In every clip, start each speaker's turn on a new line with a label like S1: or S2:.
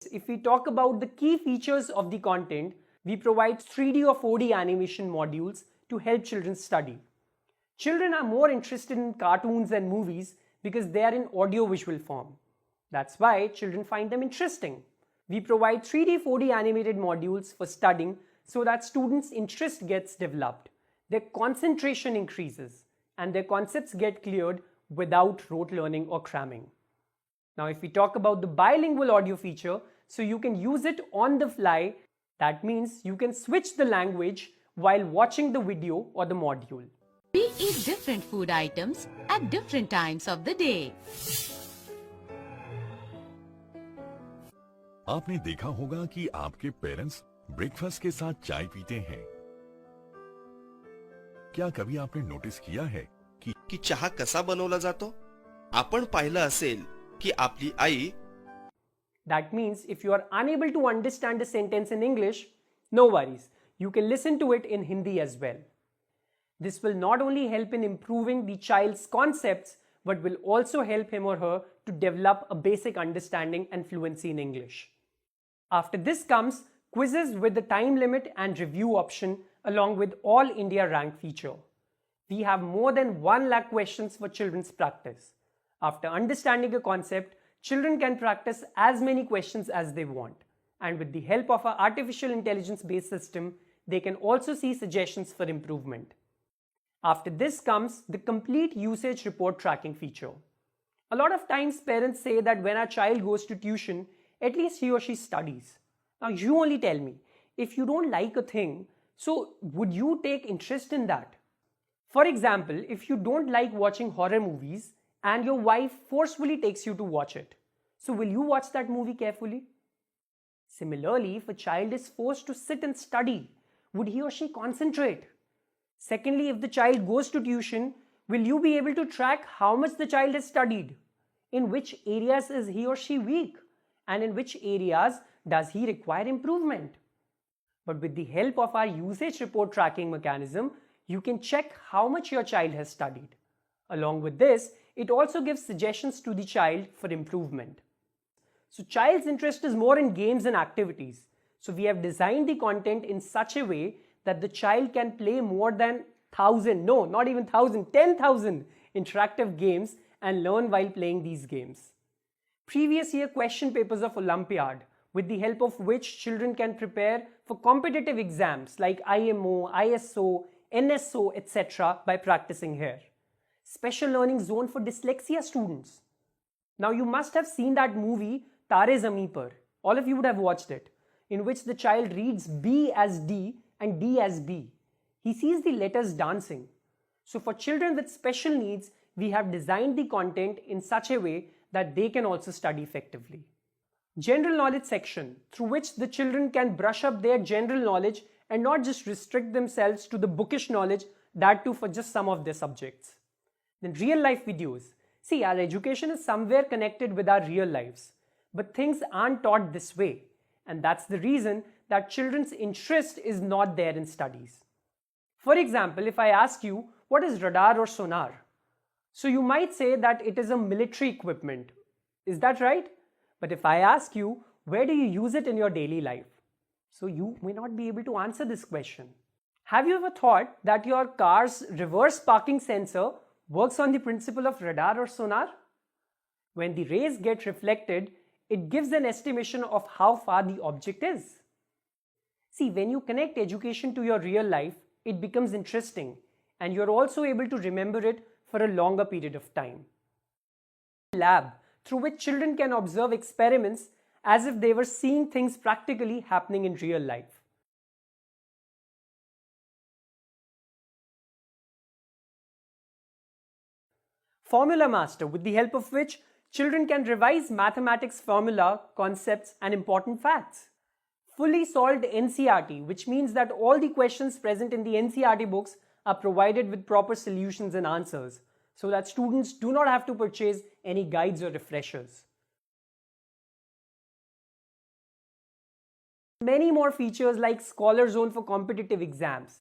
S1: If we talk about the key features of the content, we provide 3D or 4D animation modules to help children study. Children are more interested in cartoons and movies because they are in audio-visual form. That's why children find them interesting. We provide 3D, 4D animated modules for studying so that students' interest gets developed, their concentration increases, and their concepts get cleared without rote learning or cramming. Now, if we talk about the bilingual audio feature, so you can use it on the fly. That means you can switch the language while watching the video or the module.
S2: We eat different food items at different times of the day.
S3: आपने देखा होगा कि आपके parents breakfast के साथ चाय पीते हैं। क्या कभी आपने नोटिस किया है
S4: की चहा कसा बनवला जातो? आपण पाहिलं असेल की आपली आई
S1: That means if you are unable to understand a sentence in English, no worries. You can listen to it in Hindi as well. This will not only help in improving the child's concepts, but will also help him or her to develop a basic understanding and fluency in English. After this comes quizzes with the time limit and review option along with All India rank feature. We have more than 1 lakh questions for children's practice. After understanding a concept, children can practice as many questions as they want. And with the help of our artificial intelligence based system, they can also see suggestions for improvement. After this comes the complete usage report tracking feature. A lot of times parents say that when our child goes to tuition, at least he or she studies. Now you only tell me, if you don't like a thing, so would you take interest in that? For example, if you don't like watching horror movies and your wife forcefully takes you to watch it, so will you watch that movie carefully? Similarly, if a child is forced to sit and study, would he or she concentrate? Secondly, if the child goes to tuition, will you be able to track how much the child has studied? In which areas is he or she weak? And in which areas does he require improvement? But with the help of our usage report tracking mechanism, you can check how much your child has studied. Along with this, it also gives suggestions to the child for improvement. So child's interest is more in games and activities. So we have designed the content in such a way that the child can play more than 1,000, no, not even 1,000, 10,000 interactive games and learn while playing these games. Previous year question papers of Olympiad, with the help of which children can prepare for competitive exams like IMO, ISO, NSO, etc. by practicing here. Special learning zone for dyslexia students. Now you must have seen that movie Tare Zameen Par. All of you would have watched it, in which the child reads B as D and D as B. He sees the letters dancing. So for children with special needs, we have designed the content in such a way that they can also study effectively. General knowledge section, through which the children can brush up their general knowledge and not just restrict themselves to the bookish knowledge, that too for just some of their subjects. Then real life videos. See, our education is somewhere connected with our real lives, but things aren't taught this way, and that's the reason that children's interest is not there in studies. For example, if I ask you, what is radar or sonar? So you might say that it is a military equipment. Is that right? But if I ask you, where do you use it in your daily life? So you may not be able to answer this question. Have you ever thought that your car's reverse parking sensor works on the principle of radar or sonar? When the rays get reflected, it gives an estimation of how far the object is. See, when you connect education to your real life, it becomes interesting, and you're also able to remember it for a longer period of time. Lab, through which children can observe experiments as if they were seeing things practically happening in real life. Formula Master, with the help of which children can revise mathematics formula, concepts, and important facts. Fully solved NCERT, which means that all the questions present in the NCERT books are provided with proper solutions and answers, so that students do not have to purchase any guides or refreshers. Many more features like Scholar Zone for competitive exams.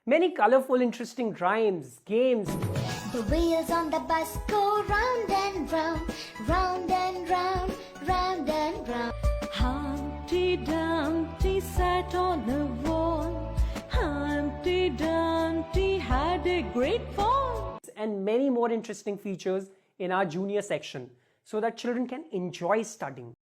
S1: many colorful, interesting rhymes, games.
S5: The wheels on the bus go round and round, round and round, round and round.
S6: Humpty Dumpty sat on a wall. Humpty Dumpty had a great fall.
S1: And many more interesting features in our junior section so that children can enjoy studying.